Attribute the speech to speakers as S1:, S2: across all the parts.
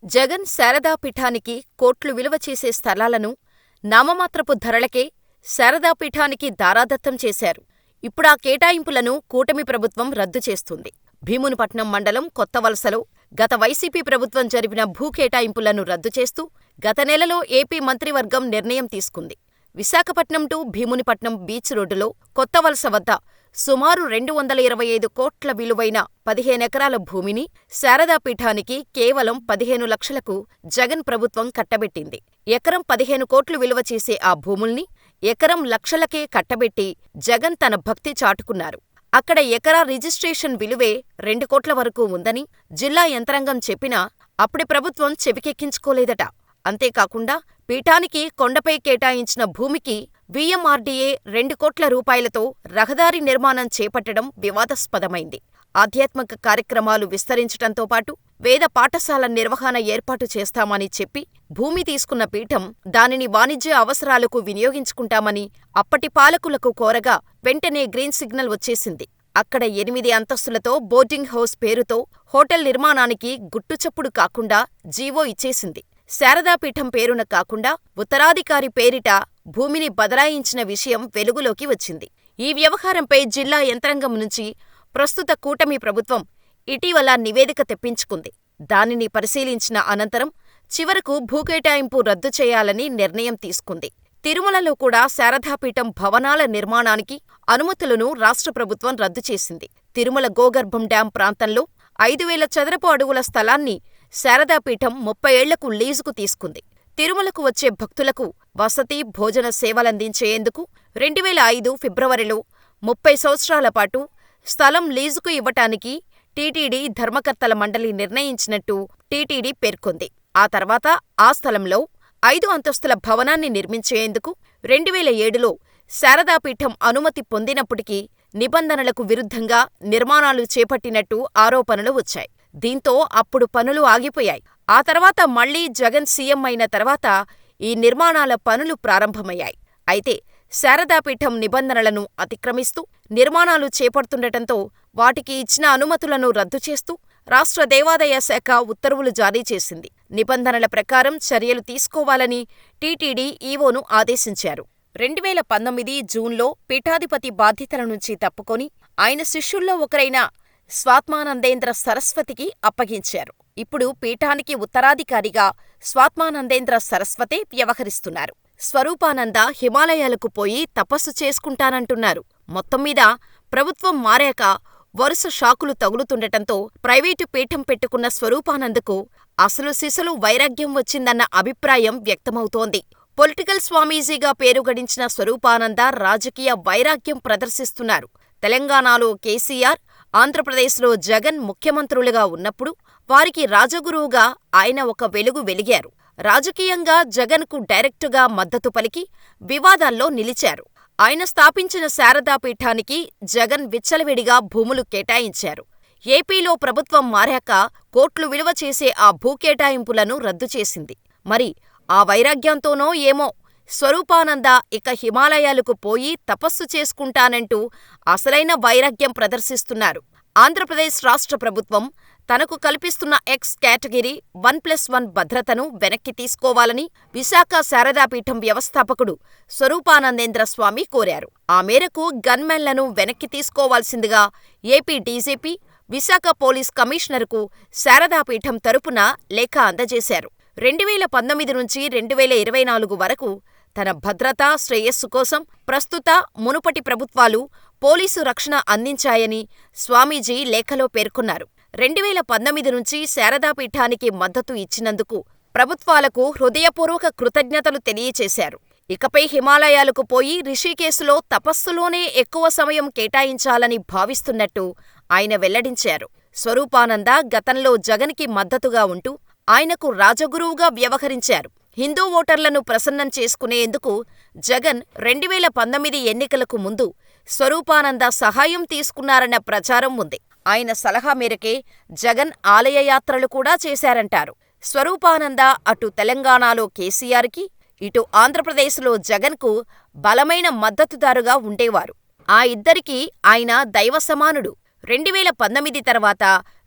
S1: జగన్ శారదా పీఠానికి కోట్లు విలువ చేసే స్థలాలను నామమాత్రపు ధరలకే శారదా పీఠానికి దారాదత్తం చేశారు. ఇప్పుడా కేటాయింపులను కూటమి ప్రభుత్వం రద్దు చేస్తుంది. భీమునిపట్నం మండలం కొత్తవలసలో గత వైసీపీ ప్రభుత్వం జరిపిన భూ కేటాయింపులను రద్దు చేస్తూ గత నెలలో ఏపీ మంత్రివర్గం నిర్ణయం తీసుకుంది. విశాఖపట్నం టు భీమునిపట్నం బీచ్ రోడ్డులో కొత్తవలస వద్ద సుమారు 225 కోట్ల విలువైన 15 ఎకరాల భూమిని శారదా పీఠానికి కేవలం 15 లక్షలకు జగన్ ప్రభుత్వం కట్టబెట్టింది. ఎకరం 15 కోట్లు విలువ చేసే ఆ భూముల్ని ఎకరం లక్షలకే కట్టబెట్టి జగన్ తన భక్తి చాటుకున్నారు. అక్కడ ఎకరా రిజిస్ట్రేషన్ విలువే 2 కోట్ల వరకు ఉందని జిల్లా యంత్రాంగం చెప్పినా అప్పటి ప్రభుత్వం చెవికెక్కించుకోలేదట. అంతేకాకుండా పీఠానికి కొండపై కేటాయించిన భూమికి వీఎంఆర్డీఏ 2 కోట్ల రూపాయలతో రహదారి నిర్మాణం చేపట్టడం వివాదాస్పదమైంది. ఆధ్యాత్మిక కార్యక్రమాలు విస్తరించటంతో పాటు వేద పాఠశాల నిర్వహణ ఏర్పాటు చేస్తామని చెప్పి భూమి తీసుకున్న పీఠం దానిని వాణిజ్య అవసరాలకు వినియోగించుకుంటామని అప్పటి పాలకులకు కోరగా వెంటనే గ్రీన్ సిగ్నల్ వచ్చేసింది. అక్కడ 8 అంతస్తులతో బోర్డింగ్ హౌస్ పేరుతో హోటల్ నిర్మాణానికి గుట్టుచప్పుడు కాకుండా జీవో ఇచ్చేసింది. శారదాపీఠం పేరున కాకుండా ఉత్తరాధికారి పేరిట భూమిని బదలాయించిన విషయం వెలుగులోకి వచ్చింది. ఈ వ్యవహారంపై జిల్లా యంత్రాంగం నుంచి ప్రస్తుత కూటమి ప్రభుత్వం ఇటీవల నివేదిక తెప్పించుకుంది. దానిని పరిశీలించిన అనంతరం చివరకు భూకేటాయింపు రద్దు చేయాలని నిర్ణయం తీసుకుంది. తిరుమలలో కూడా శారదాపీఠం భవనాల నిర్మాణానికి అనుమతులను రాష్ట్ర ప్రభుత్వం రద్దు చేసింది. తిరుమల గోగర్భం డ్యాం ప్రాంతంలో 5,000 చదరపు అడుగుల స్థలాన్ని శారదాపీఠం 30 ఏళ్లకు లీజుకు తీసుకుంది. తిరుమలకు వచ్చే భక్తులకు వసతి, భోజన సేవలందించేందుకు 2005 ఫిబ్రవరిలో 30 సంవత్సరాల పాటు స్థలం లీజుకు ఇవ్వటానికి టీటీడీ ధర్మకర్తల మండలి నిర్ణయించినట్టు టీటీడీ పేర్కొంది. ఆ తర్వాత ఆ స్థలంలో 5 అంతస్తుల భవనాన్ని నిర్మించేందుకు 2007లో శారదాపీఠం అనుమతి పొందినప్పటికీ నిబంధనలకు విరుద్ధంగా నిర్మాణాలు చేపట్టినట్టు ఆరోపణలు వచ్చాయి. దీంతో అప్పుడు పనులు ఆగిపోయాయి. ఆ తర్వాత మళ్లీ జగన్ సీఎం అయిన తర్వాత ఈ నిర్మాణాల పనులు ప్రారంభమయ్యాయి. అయితే శారదాపీఠం నిబంధనలను అతిక్రమిస్తూ నిర్మాణాలు చేపడుతుండటంతో వాటికి ఇచ్చిన అనుమతులను రద్దు చేస్తూ రాష్ట్ర దేవాదాయ శాఖ ఉత్తర్వులు జారీ చేసింది. నిబంధనల ప్రకారం చర్యలు తీసుకోవాలని టీటీడీ ఈవోను ఆదేశించారు. 2019 జూన్లో పీఠాధిపతి బాధ్యతల నుంచి తప్పుకొని ఆయన శిష్యుల్లో ఒకరైన స్వాత్మానందేంద్ర సరస్వతికి అప్పగించారు. ఇప్పుడు పీఠానికి ఉత్తరాధికారిగా స్వాత్మానందేంద్ర సరస్వతే వ్యవహరిస్తున్నారు. స్వరూపానంద హిమాలయాలకు పోయి తపస్సు చేసుకుంటానంటున్నారు. మొత్తంమీద ప్రభుత్వం మారాక వరుస షాకులు తగులుతుండటంతో ప్రైవేటు పీఠం పెట్టుకున్న స్వరూపానందకు అసలు సిసలు వైరాగ్యం వచ్చిందన్న అభిప్రాయం వ్యక్తమవుతోంది. పొలిటికల్ స్వామీజీగా పేరు గడించిన స్వరూపానంద రాజకీయ వైరాగ్యం ప్రదర్శిస్తున్నారు. తెలంగాణలో కేసీఆర్, ఆంధ్రప్రదేశ్లో జగన్ ముఖ్యమంత్రులుగా ఉన్నప్పుడు వారికి రాజగురువుగా ఆయన ఒక వెలుగు వెలిగారు. రాజకీయంగా జగన్కు డైరెక్టుగా మద్దతు పలికి వివాదాల్లో నిలిచారు. ఆయన స్థాపించిన శారదాపీఠానికి జగన్ విచ్చలవిడిగా భూములు కేటాయించారు. ఏపీలో ప్రభుత్వం మారాక కోట్లు విలువ చేసే ఆ భూ కేటాయింపులను రద్దు చేసింది. మరి ఆ వైరాగ్యంతోనో ఏమో స్వరూపానంద ఇక హిమాలయాలకు పోయి తపస్సు చేసుకుంటానంటూ అసలైన వైరాగ్యం ప్రదర్శిస్తున్నారు. ఆంధ్రప్రదేశ్ రాష్ట్ర ప్రభుత్వం తనకు కల్పిస్తున్న ఎక్స్ కేటగిరీ 1+1 భద్రతను వెనక్కి తీసుకోవాలని విశాఖ శారదాపీఠం వ్యవస్థాపకుడు స్వరూపానందేంద్ర స్వామి కోరారు. ఆ మేరకు గన్మెన్లను వెనక్కి తీసుకోవాల్సిందిగా ఏపీ డీజీపీ, విశాఖ పోలీస్ కమిషనర్కు శారదాపీఠం తరపున లేఖ అందజేశారు. 2019 నుంచి 2024 వరకు తన భద్రతా, శ్రేయస్సు కోసం ప్రస్తుత, మునుపటి ప్రభుత్వాలు పోలీసు రక్షణ అందించాయని స్వామీజీ లేఖలో పేర్కొన్నారు. 2019 నుంచి శారదాపీఠానికి మద్దతు ఇచ్చినందుకు ప్రభుత్వాలకు హృదయపూర్వక కృతజ్ఞతలు తెలియచేశారు. ఇకపై హిమాలయాలకు పోయి రిషికేశ్లో తపస్సులోనే ఎక్కువ సమయం కేటాయించాలని భావిస్తున్నట్టు ఆయన వెల్లడించారు. స్వరూపానంద గతంలో జగన్కి మద్దతుగా ఉంటూ ఆయనకు రాజగురువుగా వ్యవహరించారు. హిందూ ఓటర్లను ప్రసన్నం చేసుకునేందుకు జగన్ 2019 ఎన్నికలకు ముందు స్వరూపానంద సహాయం తీసుకున్నారన్న ప్రచారం ఉంది. ఆయన సలహా మేరకే జగన్ ఆలయ యాత్రలు కూడా చేశారంటారు. స్వరూపానంద అటు తెలంగాణలో కేసీఆర్కి, ఇటు ఆంధ్రప్రదేశ్లో జగన్కు బలమైన మద్దతుదారుగా ఉండేవారు. ఆ ఇద్దరికీ ఆయన దైవ సమానుడు. 2019 తర్వాత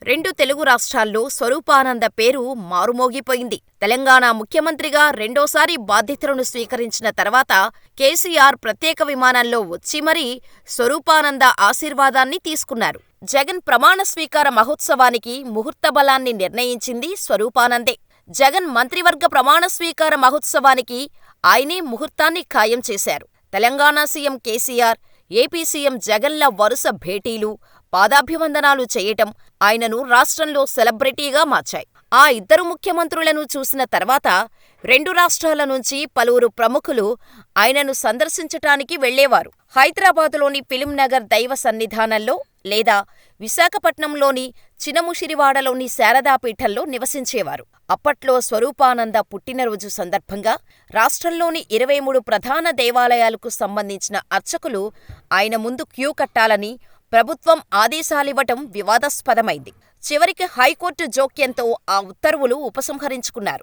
S1: 2 తెలుగు రాష్ట్రాల్లో స్వరూపానంద పేరు మారుమోగిపోయింది. తెలంగాణ ముఖ్యమంత్రిగా రెండోసారి బాధ్యతలను స్వీకరించిన తర్వాత కేసీఆర్ ప్రత్యేక విమానంలో వచ్చి మరీ స్వరూపానంద ఆశీర్వాదాన్ని తీసుకున్నారు. జగన్ ప్రమాణ స్వీకార మహోత్సవానికి ముహూర్త బలాన్ని నిర్ణయించింది స్వరూపానందే. జగన్ మంత్రివర్గ ప్రమాణ స్వీకార మహోత్సవానికి ఆయనే ముహూర్తాన్ని ఖాయం చేశారు. Telangana CM KCR, AP CM జగన్ల వరుస భేటీలు, పాదాభివందనాలు చేయటం ఆయనను రాష్ట్రంలో సెలబ్రిటీగా మార్చాయి. ఆ ఇద్దరు ముఖ్యమంత్రులను చూసిన తర్వాత 2 రాష్ట్రాల నుంచి పలువురు ప్రముఖులు ఆయనను సందర్శించటానికి వెళ్లేవారు. హైదరాబాదులోని ఫిల్మ్నగర్ దైవ సన్నిధానంలో లేదా విశాఖపట్నంలోని చినముషిరివాడలోని శారదాపీఠంలో నివసించేవారు. అప్పట్లో స్వరూపానంద పుట్టినరోజు సందర్భంగా రాష్ట్రంలోని 23 ప్రధాన దేవాలయాలకు సంబంధించిన అర్చకులు ఆయన ముందు క్యూ కట్టాలని ప్రభుత్వం ఆదేశాలివ్వటం వివాదాస్పదమైంది. చివరికి హైకోర్టు జోక్యంతో ఆ ఉత్తర్వులు ఉపసంహరించుకున్నారు.